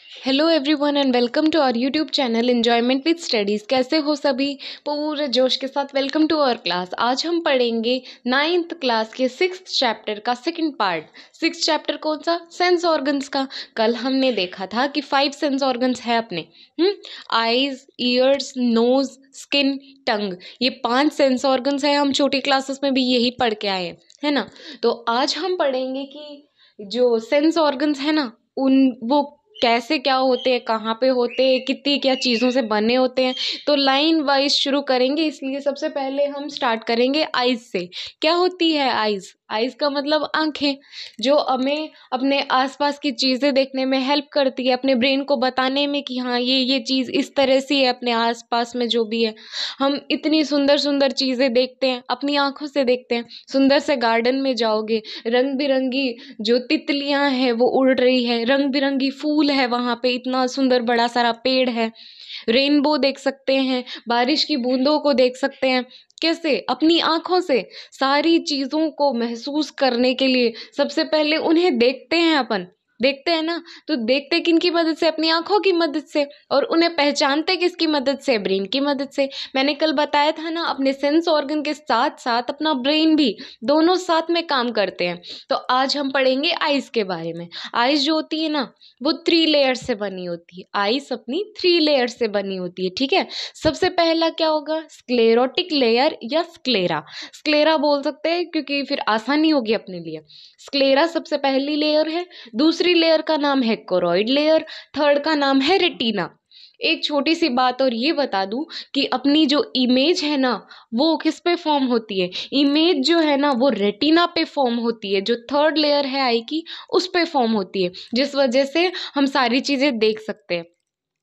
Hello everyone and welcome to our YouTube channel enjoyment with studies. कैसे हो सभी? पूरे जोश के साथ वेलकम टू आवर क्लास। आज हम पढ़ेंगे 9th क्लास के 6th चैप्टर का सेकंड पार्ट। 6th चैप्टर कौन सा? सेंस ऑर्गन्स का। कल हमने देखा था कि 5 सेंस ऑर्गन्स है अपने, आईज, ईयर्स, नोज, स्किन, टंग। ये 5 सेंस ऑर्गन्स है। हम छोटी क्लासेस में भी यही पढ़ के आए है ना। तो आज हम पढ़ेंगे कि जो सेंस ऑर्गन्स है ना, उन वो कैसे क्या होते हैं, कहाँ पे होते हैं, कितनी क्या चीज़ों से बने होते हैं। तो लाइन वाइज शुरू करेंगे, इसलिए सबसे पहले हम स्टार्ट करेंगे आइज से। क्या होती है आइज? आइज का मतलब आंखें, जो हमें अपने आसपास की चीज़ें देखने में हेल्प करती है, अपने ब्रेन को बताने में कि हाँ ये चीज़ इस तरह से है अपने आसपास में जो भी है। हम इतनी सुंदर सुंदर चीज़ें देखते हैं, अपनी आंखों से देखते हैं। सुंदर से गार्डन में जाओगे, रंग बिरंगी जो तितलियां हैं वो उड़ रही है, रंग बिरंगी फूल है वहां पे, इतना सुंदर बड़ा सारा पेड़ है। रेनबो देख सकते हैं, बारिश की बूंदों को देख सकते हैं। कैसे? अपनी आंखों से। सारी चीजों को महसूस करने के लिए सबसे पहले उन्हें देखते हैं अपन। देखते हैं ना, तो देखते किनकी मदद से? अपनी आंखों की मदद से। और उन्हें पहचानते किसकी मदद से? ब्रेन की मदद से। मैंने कल बताया था ना, अपने सेंस ऑर्गन के साथ साथ अपना ब्रेन भी, दोनों साथ में काम करते हैं। तो आज हम पढ़ेंगे आइज के बारे में। आइज जो होती है ना, वो 3 लेयर से बनी होती है। आइज अपनी 3 लेयर से बनी होती है, ठीक है। सबसे पहला क्या होगा? स्क्लेरोटिक लेयर या स्क्लेरा। स्क्लेरा बोल सकते हैं क्योंकि फिर आसानी होगी अपने लिए। स्क्लेरा सबसे पहली लेयर है। दूसरी लेयर का नाम है कोरोइड लेयर। थर्ड का नाम है रेटिना। एक छोटी सी बात और ये बता दूं कि अपनी जो इमेज है ना, वो किस पे फॉर्म होती है? इमेज जो है ना, वो रेटिना पे फॉर्म होती है। जो थर्ड लेयर है आई की, उस पे फॉर्म होती है, जिस वजह से हम सारी चीजें देख सकते हैं।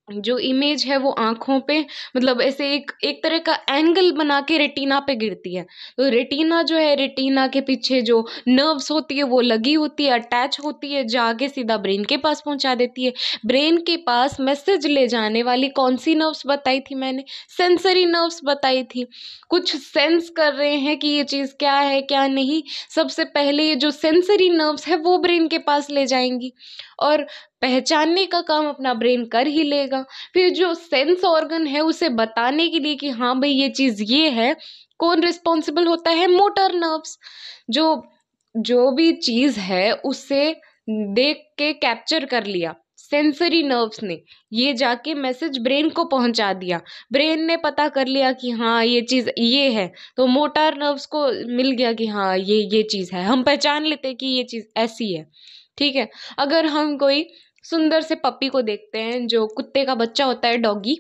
जो इमेज है वो आंखों पे, मतलब ऐसे एक एक तरह का एंगल बना के रेटिना पे गिरती है। तो रेटिना जो है, रेटिना के पीछे जो नर्व्स होती है वो लगी होती है, अटैच होती है, जाके सीधा ब्रेन के पास पहुंचा देती है। ब्रेन के पास मैसेज ले जाने वाली कौन सी नर्व्स बताई थी मैंने? सेंसरी नर्व्स बताई थी। कुछ सेंस कर रहे हैं कि ये चीज क्या है क्या नहीं। सबसे पहले ये जो सेंसरी नर्व्स है वो ब्रेन के पास ले जाएंगी, और पहचानने का काम अपना ब्रेन कर ही लेगा। फिर जो सेंस ऑर्गन है उसे बताने के लिए कि हाँ भाई ये चीज ये है, कौन रिस्पॉन्सिबल होता है? Motor nerves. जो जो भी चीज है उसे देख के कैप्चर कर लिया सेंसरी नर्व्स ने, ये जाके मैसेज ब्रेन को पहुंचा दिया। ब्रेन ने पता कर लिया कि हाँ ये चीज ये है, तो मोटर नर्व्स को मिल गया कि हाँ ये चीज है। हम पहचान लेते हैं कि ये चीज ऐसी है, ठीक है। अगर हम कोई सुंदर से पपी को देखते हैं, जो कुत्ते का बच्चा होता है, डॉगी,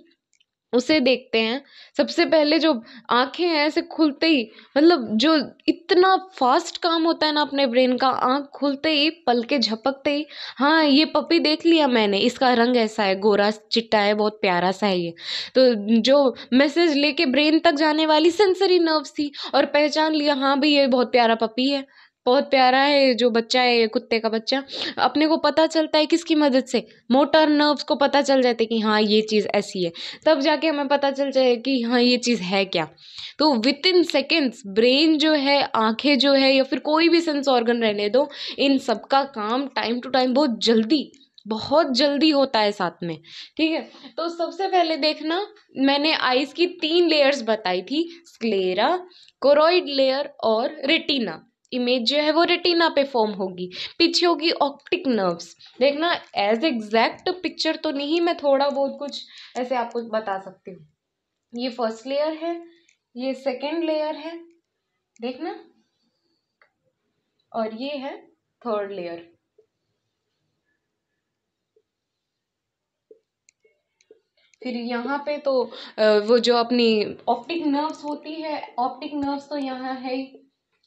उसे देखते हैं, सबसे पहले जो आंखें हैं ऐसे खुलते ही, मतलब जो इतना फास्ट काम होता है ना अपने ब्रेन का, आंख खुलते ही, पलके झपकते ही, हाँ ये पपी देख लिया मैंने, इसका रंग ऐसा है, गोरा चिट्टा है, बहुत प्यारा सा है ये। तो जो मैसेज लेके ब्रेन तक जाने वाली सेंसरी नर्व्स थी, और पहचान लिया हाँ भाई ये बहुत प्यारा पपी है, बहुत प्यारा है जो बच्चा है, ये कुत्ते का बच्चा। अपने को पता चलता है किसकी मदद से? मोटर नर्व्स को पता चल जाता है कि हाँ ये चीज ऐसी है। तब जाके हमें पता चल जाए कि हाँ ये चीज है क्या। तो विद इन सेकेंड्स ब्रेन जो है, आंखें जो है, या फिर कोई भी सेंस ऑर्गन रहने दो, इन सबका काम टाइम टू टाइम बहुत जल्दी होता है साथ में, ठीक है। तो सबसे पहले देखना, मैंने आईज की 3 लेयर्स बताई थी, स्क्लेरा, कोरोइड लेयर और रेटिना। इमेज जो है वो रेटिना पे फॉर्म होगी, पीछे होगी ऑप्टिक नर्व्स। देखना, एज एग्जैक्ट पिक्चर तो नहीं, मैं थोड़ा बहुत कुछ ऐसे आपको बता सकती हूँ। ये फर्स्ट लेयर है, ये सेकंड लेयर है, देखना, और ये है थर्ड लेयर। फिर यहाँ पे तो वो जो अपनी ऑप्टिक नर्व्स होती है, ऑप्टिक नर्व्स तो यहाँ है ही,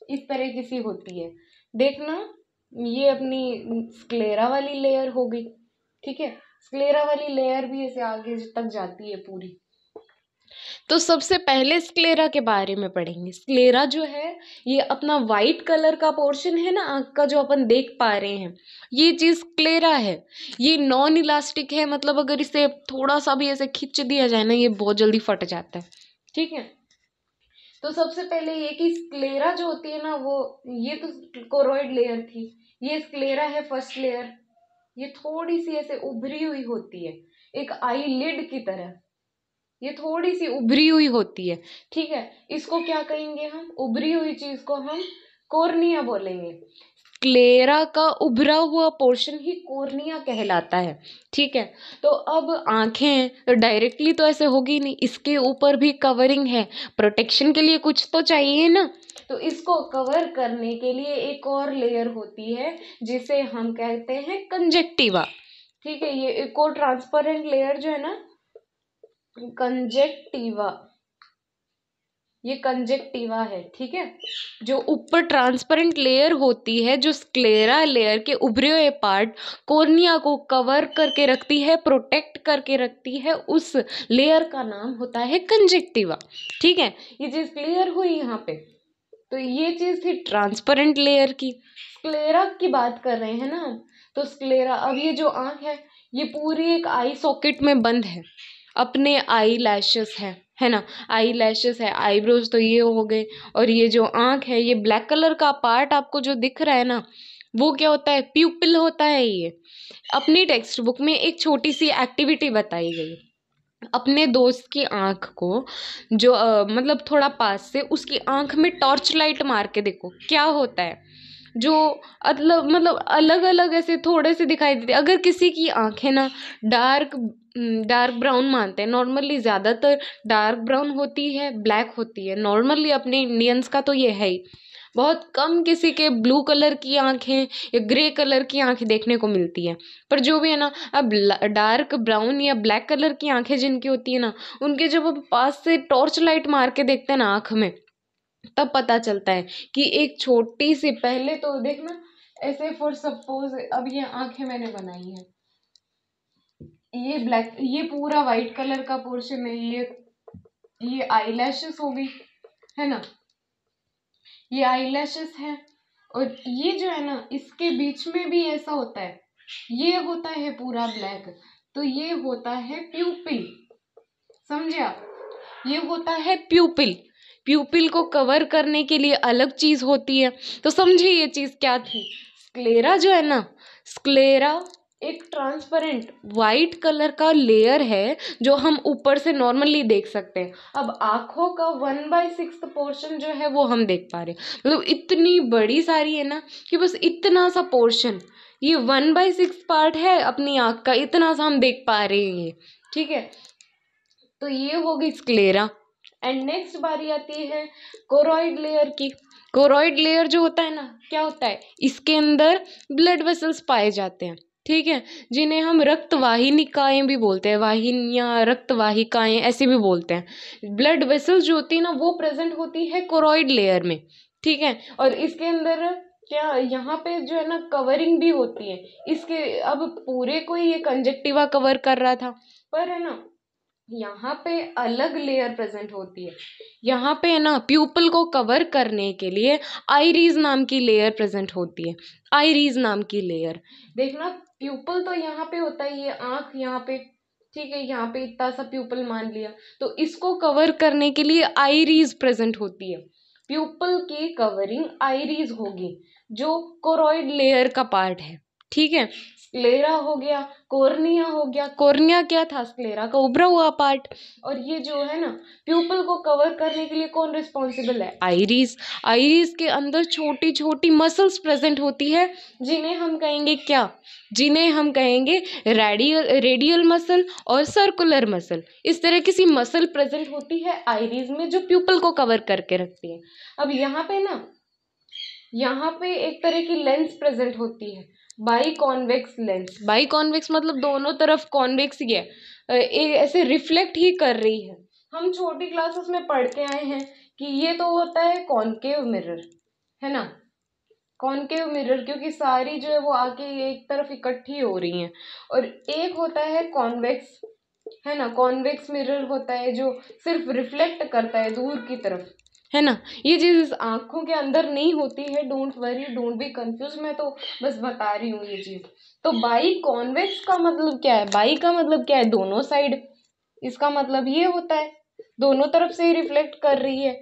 इस तरह की सी होती है। देखना, ये अपनी स्क्लेरा वाली लेयर हो गई, ठीक है। स्क्लेरा वाली लेयर भी ऐसे आगे तक जाती है पूरी। तो सबसे पहले स्क्लेरा के बारे में पढ़ेंगे। स्क्लेरा जो है, ये अपना वाइट कलर का पोर्शन है ना आंख का, जो अपन देख पा रहे हैं, ये चीज स्क्लेरा है। ये नॉन इलास्टिक है, मतलब अगर इसे थोड़ा सा भी ऐसे खींच दिया जाए ना, ये बहुत जल्दी फट जाता है, ठीक है। तो सबसे पहले ये कि स्क्लेरा जो होती है ना, वो, ये तो कोरोइड लेयर थी, ये स्क्लेरा है फर्स्ट लेयर, ये थोड़ी सी ऐसे उभरी हुई होती है, एक आई लिड की तरह, ये थोड़ी सी उभरी हुई होती है, ठीक है। इसको क्या कहेंगे हम, उभरी हुई चीज को हम कॉर्निया बोलेंगे। स्क्लेरा का उभरा हुआ पोर्शन ही कॉर्निया कहलाता है, ठीक है। तो अब आंखें हैं तो डायरेक्टली तो ऐसे होगी नहीं, इसके ऊपर भी कवरिंग है, प्रोटेक्शन के लिए कुछ तो चाहिए ना। तो इसको कवर करने के लिए एक और लेयर होती है जिसे हम कहते हैं कंजक्टिवा, ठीक है। ये एक और ट्रांसपेरेंट लेयर जो है ना, कंजक्टिवा, ये कंजक्टिवा है, ठीक है। जो ऊपर ट्रांसपेरेंट लेयर होती है, जो स्क्लेरा लेयर के उभरे हुए पार्ट कॉर्निया को कवर करके रखती है, प्रोटेक्ट करके रखती है, उस लेयर का नाम होता है कंजक्टिवा, ठीक है। ये चीज क्लियर हुई यहाँ पे। तो ये चीज थी ट्रांसपेरेंट लेयर की। स्क्लेरा की बात कर रहे हैं ना हम, तो स्क्लेरा, अब ये जो आंख है ये पूरी एक आई सॉकेट में बंद है, अपने आई लैशेस है ना, आई लैशेस है, आईब्रोज तो ये हो गए, और ये जो आंख है, ये ब्लैक कलर का पार्ट आपको जो दिख रहा है ना, वो क्या होता है, प्यूपिल होता है। ये अपनी टेक्स्ट बुक में एक छोटी सी एक्टिविटी बताई गई, अपने दोस्त की आंख को जो मतलब थोड़ा पास से उसकी आंख में टॉर्च लाइट मार के देखो क्या होता है। जो मतलब अलग अलग ऐसे थोड़े से दिखाई देते, अगर किसी की आंखें ना डार्क डार्क ब्राउन मानते हैं नॉर्मली, ज़्यादातर डार्क ब्राउन होती है, ब्लैक होती है नॉर्मली, अपने इंडियंस का तो ये है ही। बहुत कम किसी के ब्लू कलर की आंखें या ग्रे कलर की आंखें देखने को मिलती है। पर जो भी है ना, अब डार्क ब्राउन या ब्लैक कलर की आंखें जिनकी होती है ना, उनके जब हम पास से टॉर्च लाइट मार के देखते हैं ना आंख में, तब पता चलता है कि एक छोटी सी, पहले तो देखना ऐसे, फॉर सपोज अब ये आंखें मैंने बनाई है, ये ब्लैक, ये पूरा वाइट कलर का पोर्शन है, ये आई लैशेस हो गई, है ना, ये आई लैशेस है। और ये जो है ना, इसके बीच में भी ऐसा होता है, ये होता है पूरा ब्लैक, तो ये होता है प्यूपिल, समझे आप, ये होता है प्यूपिल। प्यूपिल को कवर करने के लिए अलग चीज होती है। तो समझे ये चीज क्या थी, स्क्लेरा जो है ना, स्क्लेरा एक ट्रांसपेरेंट वाइट कलर का लेयर है जो हम ऊपर से नॉर्मली देख सकते हैं। अब आंखों का 1/6 पोर्शन जो है वो हम देख पा रहे हैं, मतलब इतनी बड़ी सारी है ना कि बस इतना सा पोर्शन, ये 1/6 पार्ट है अपनी आंख का, इतना सा हम देख पा रहे हैं, ठीक है। तो ये होगी स्क्लेरा। एंड नेक्स्ट बारी आती है कोरॉइड लेयर की। कोरॉइड लेयर जो होता है ना, क्या होता है, इसके अंदर ब्लड वेसल्स पाए जाते हैं, ठीक है, जिन्हें हम रक्तवाहिनिकाएं भी बोलते हैं, वाहिनियां, रक्तवाहिकाएं ऐसे भी बोलते हैं। ब्लड वेसल्स जो होती है ना, वो प्रेजेंट होती है कोरॉइड लेयर में, ठीक है। और इसके अंदर क्या, यहाँ पे जो है ना कवरिंग भी होती है इसके। अब पूरे को ये कंजक्टिवा कवर कर रहा था, पर है ना यहाँ पे अलग लेयर प्रेजेंट होती है। यहाँ पे है ना प्यूपल को कवर करने के लिए आइरीज नाम की लेयर प्रेजेंट होती है, आइरीज नाम की लेयर। देखना प्यूपल तो यहाँ पे होता है, ये आंख यहाँ पे, ठीक है, यहाँ पे इतना सा प्यूपल मान लिया, तो इसको कवर करने के लिए आइरीज प्रेजेंट होती है। प्यूपल की कवरिंग आइरीज होगी जो कोरॉइड लेयर का पार्ट है, ठीक है। स्क्लेरा हो गया, कॉर्निया हो गया, कॉर्निया क्या था, स्क्लेरा का उभरा हुआ पार्ट। और ये जो है ना प्यूपल को कवर करने के लिए कौन रिस्पॉन्सिबल है, आइरिस। आइरिस के अंदर छोटी छोटी मसल्स प्रेजेंट होती है, जिन्हें हम कहेंगे क्या, जिन्हें हम कहेंगे रेडियल मसल और सर्कुलर मसल। इस तरह की सी मसल प्रेजेंट होती है आइरिस में जो प्यूपल को कवर करके रखती है। अब यहाँ पे ना, यहाँ पे एक तरह की लेंस प्रेजेंट होती है, by convex lens. By convex मतलब दोनों तरफ कॉन्वेक्स ही है, ऐसे रिफ्लेक्ट ही कर रही है। हम छोटी क्लासेस में पढ़ के आए हैं कि ये तो होता है कॉनकेव मिरर, है ना, कॉनकेव मिरर, क्योंकि सारी जो है वो आके एक तरफ इकट्ठी हो रही हैं। और एक होता है कॉन्वेक्स, है ना, कॉन्वेक्स मिरर होता है जो सिर्फ रिफ्लेक्ट करता है दूर की तरफ, है ना। ये चीज आंखों के अंदर नहीं होती है, don't worry, don't be confuse, मैं तो बस बता रही हूँ ये चीज। तो बाई कॉन्वेक्स का मतलब क्या है, बाई का मतलब क्या है, दोनों साइड, इसका मतलब ये होता है दोनों तरफ से ही रिफ्लेक्ट कर रही है,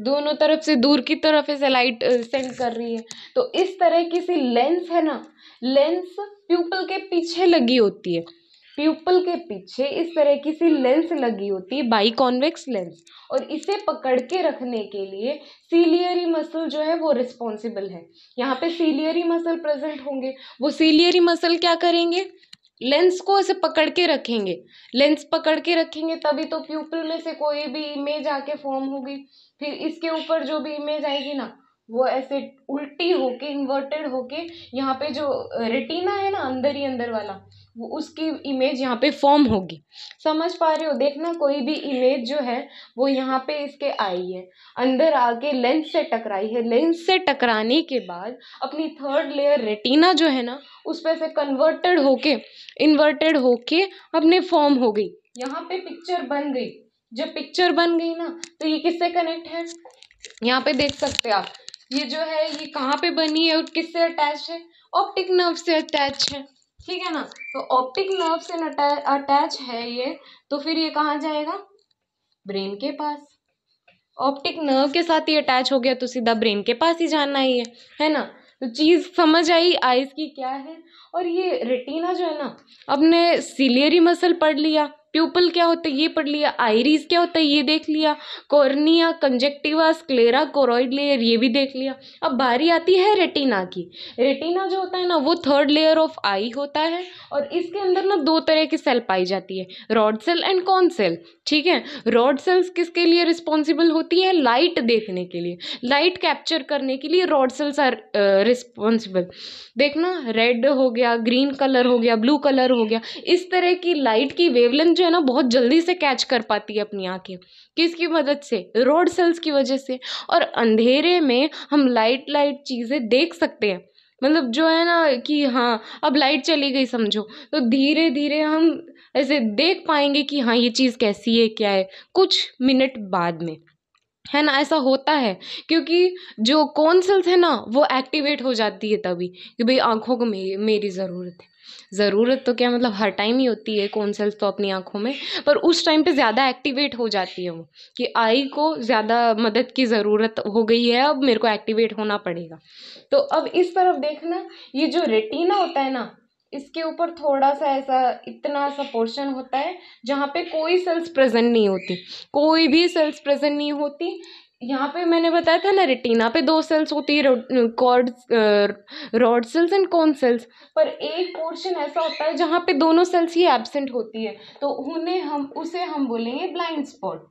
दोनों तरफ से, दूर की तरफ से लाइट सेंड कर रही है। तो इस तरह की सी लेंस है ना, लेंस प्यूपल के पीछे लगी होती है, प्यूपल के पीछे इस तरह की सी लेंस लगी होती है, बाइकॉन्वेक्स लेंस। और इसे पकड़ के रखने के लिए सीलियरी मसल जो है वो रिस्पॉन्सिबल है। यहाँ पे सीलियरी मसल प्रेजेंट होंगे, वो सीलियरी मसल क्या करेंगे, लेंस को ऐसे पकड़ के रखेंगे, लेंस पकड़ के रखेंगे तभी तो प्यूपल में से कोई भी इमेज आके फॉर्म होगी। फिर इसके ऊपर जो भी इमेज आएगी ना, वो ऐसे उल्टी होके, इन्वर्टेड होके, यहाँ पे जो रेटिना है ना अंदर ही अंदर वाला, वो उसकी इमेज यहाँ पे फॉर्म होगी। समझ पा रहे हो, देखना कोई भी इमेज जो है वो यहाँ पे इसके आई है, अंदर आके लेंस से टकराई है, लेंस से टकराने के बाद अपनी थर्ड लेयर रेटिना जो है ना उस पे से कन्वर्टेड होके, इन्वर्टेड होके अपने फॉर्म हो गई। यहाँ पे पिक्चर बन गई। जब पिक्चर बन गई ना तो ये किससे कनेक्ट है, यहाँ पे देख सकते हैं आप, ये जो है ये कहाँ पे बनी है और किससे अटैच है, ऑप्टिक नर्व से अटैच है। ठीक है ना, तो ऑप्टिक नर्व से अटैच है ये, तो फिर ये कहाँ जाएगा, ब्रेन के पास। ऑप्टिक नर्व के साथ ही अटैच हो गया तो सीधा ब्रेन के पास ही जाना ही है ना। तो चीज समझ आई आईज की क्या है। और ये रेटिना जो है ना, अपने सिलियरी मसल पढ़ लिया, प्यूपल क्या होता है ये पढ़ लिया, आइरिस क्या होता है ये देख लिया, cornea, conjunctiva, sclera, choroid layer ये भी देख लिया। अब बारी आती है रेटिना की। रेटिना जो होता है ना वो थर्ड लेयर ऑफ आई होता है, और इसके अंदर ना दो तरह की सेल पाई जाती है, rod cell and cone cell. ठीक है, रॉड सेल्स किसके लिए रिस्पॉन्सिबल होती है, लाइट देखने के लिए, लाइट कैप्चर करने के लिए रॉड सेल्स आर रिस्पॉन्सिबल। देखना, रेड हो गया, ग्रीन कलर हो गया, ब्लू कलर हो गया, इस तरह की लाइट की वेवलेंथ जो है ना बहुत जल्दी से कैच कर पाती है अपनी आंखें, किसकी मदद से, रॉड सेल्स की वजह से। और अंधेरे में हम लाइट लाइट चीज़ें देख सकते हैं, मतलब जो है ना कि हाँ अब लाइट चली गई समझो, तो धीरे धीरे हम ऐसे देख पाएंगे कि हाँ ये चीज़ कैसी है क्या है, कुछ मिनट बाद में, है ना। ऐसा होता है क्योंकि जो कौन सेल्स है ना वो एक्टिवेट हो जाती है तभी कि भाई आंखों को मेरी ज़रूरत है। ज़रूरत तो क्या, मतलब हर टाइम ही होती है कौन सेल्स तो अपनी आंखों में, पर उस टाइम पे ज़्यादा एक्टिवेट हो जाती है वो, कि आई को ज़्यादा मदद की ज़रूरत हो गई है, अब मेरे को एक्टिवेट होना पड़ेगा। तो अब इस तरफ देखना, ये जो रेटिना होता है ना इसके ऊपर थोड़ा सा ऐसा इतना सा पोर्शन होता है जहाँ पे कोई सेल्स प्रेजेंट नहीं होती, कोई भी सेल्स प्रेजेंट नहीं होती। यहाँ पे मैंने बताया था ना रेटिना पे दो सेल्स होती है, cord rod cells and cone cells, पर एक पोर्शन ऐसा होता है जहाँ पे दोनों सेल्स ही एब्सेंट होती है, तो उसे हम बोलेंगे ब्लाइंड स्पॉट।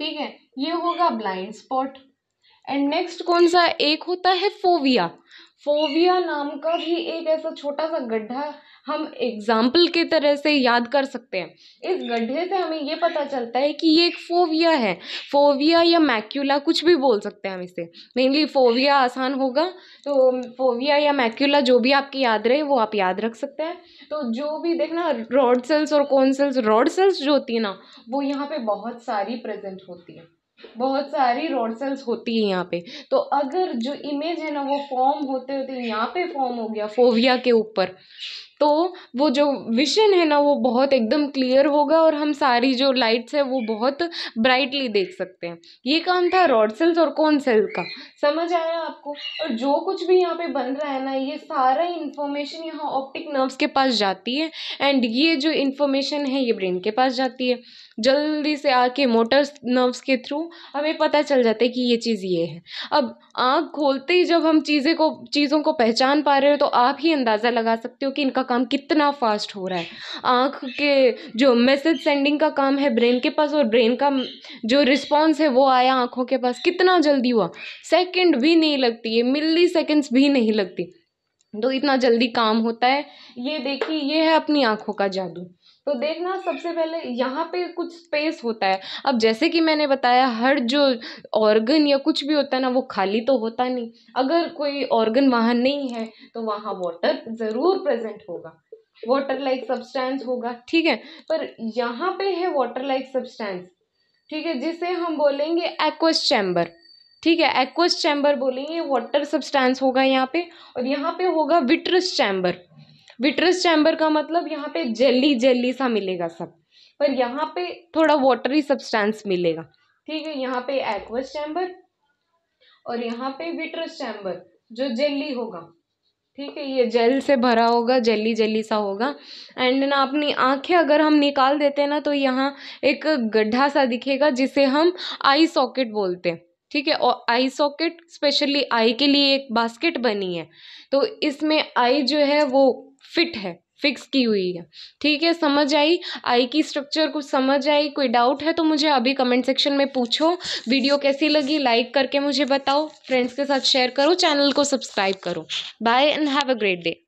ठीक है, ये होगा ब्लाइंड स्पॉट। एंड नेक्स्ट कौन सा एक होता है, फोविया। फोविया नाम का भी एक ऐसा छोटा सा गड्ढा हम एग्जाम्पल के तरह से याद कर सकते हैं। इस गड्ढे से हमें ये पता चलता है कि ये एक फोविया है, फोविया या मैक्यूला कुछ भी बोल सकते हैं हम इसे, मेनली फोविया आसान होगा, तो फोविया या मैक्यूला जो भी आपकी याद रहे वो आप याद रख सकते हैं। तो जो भी देखना, रॉड सेल्स और कौन सेल्स, रॉड सेल्स जो होती है ना वो यहाँ पे बहुत सारी प्रेजेंट होती है, बहुत सारी रॉड सेल्स होती है यहाँ पे। तो अगर जो इमेज है ना वो फॉर्म होते होते यहाँ पे फॉर्म हो गया फोविया के ऊपर, तो वो जो विजन है ना वो बहुत एकदम क्लियर होगा और हम सारी जो लाइट्स है वो बहुत ब्राइटली देख सकते हैं। ये काम था रॉड सेल्स और कौन सेल का, समझ आया आपको। और जो कुछ भी यहाँ पे बन रहा है ना ये सारा इंफॉर्मेशन यहाँ ऑप्टिक नर्व्स के पास जाती है, एंड ये जो इंफॉर्मेशन है ये ब्रेन के पास जाती है, जल्दी से आके मोटर नर्व्स के थ्रू हमें पता चल जाता है कि ये चीज़ ये है। अब आँख खोलते ही जब हम चीज़ों को पहचान पा रहे हो तो आप ही अंदाज़ा लगा सकते हो कि इनका काम कितना फास्ट हो रहा है। आँख के जो मैसेज सेंडिंग का काम है ब्रेन के पास, और ब्रेन का जो रिस्पॉन्स है वो आया आँखों के पास, कितना जल्दी हुआ, सेकंड भी नहीं लगती है, मिली सेकेंड्स भी नहीं लगती, तो इतना जल्दी काम होता है। ये देखिए ये है अपनी आँखों का जादू। तो देखना, सबसे पहले यहाँ पे कुछ स्पेस होता है। अब जैसे कि मैंने बताया हर जो ऑर्गन या कुछ भी होता है ना वो खाली तो होता नहीं, अगर कोई ऑर्गन वहाँ नहीं है तो वहाँ वाटर ज़रूर प्रेजेंट होगा, वाटर लाइक सब्सटेंस होगा। ठीक है, पर यहाँ पे है वाटर लाइक सब्सटेंस, ठीक है, जिसे हम बोलेंगे एक्वस चैम्बर। ठीक है, एक्वस चैम्बर बोलेंगे, वाटर सब्सटेंस होगा यहाँ पे। और यहाँ पे होगा विट्रस चैम्बर। विट्रस चैम्बर का मतलब यहाँ पे जेली जेली सा मिलेगा सब, पर यहाँ पे थोड़ा वाटरी सब्सटेंस मिलेगा। ठीक है, यहाँ पे एक्वस चैम्बर और यहाँ पे विट्रस चैम्बर जो जेली होगा। ठीक है, ये जेल से भरा होगा, जेली जेली सा होगा। एंड ना अपनी आंखें अगर हम निकाल देते हैं ना तो यहाँ एक गड्ढा सा दिखेगा जिसे हम आई सॉकेट बोलते हैं। ठीक है, और आई सॉकेट स्पेशली आई के लिए एक बास्केट बनी है, तो इसमें आई जो है वो फिट है, फिक्स की हुई है। ठीक है, समझ आई? आई की स्ट्रक्चर कुछ समझ आई? कोई डाउट है तो मुझे अभी कमेंट सेक्शन में पूछो। वीडियो कैसी लगी लाइक करके मुझे बताओ, फ्रेंड्स के साथ शेयर करो, चैनल को सब्सक्राइब करो। Bye and have a great day.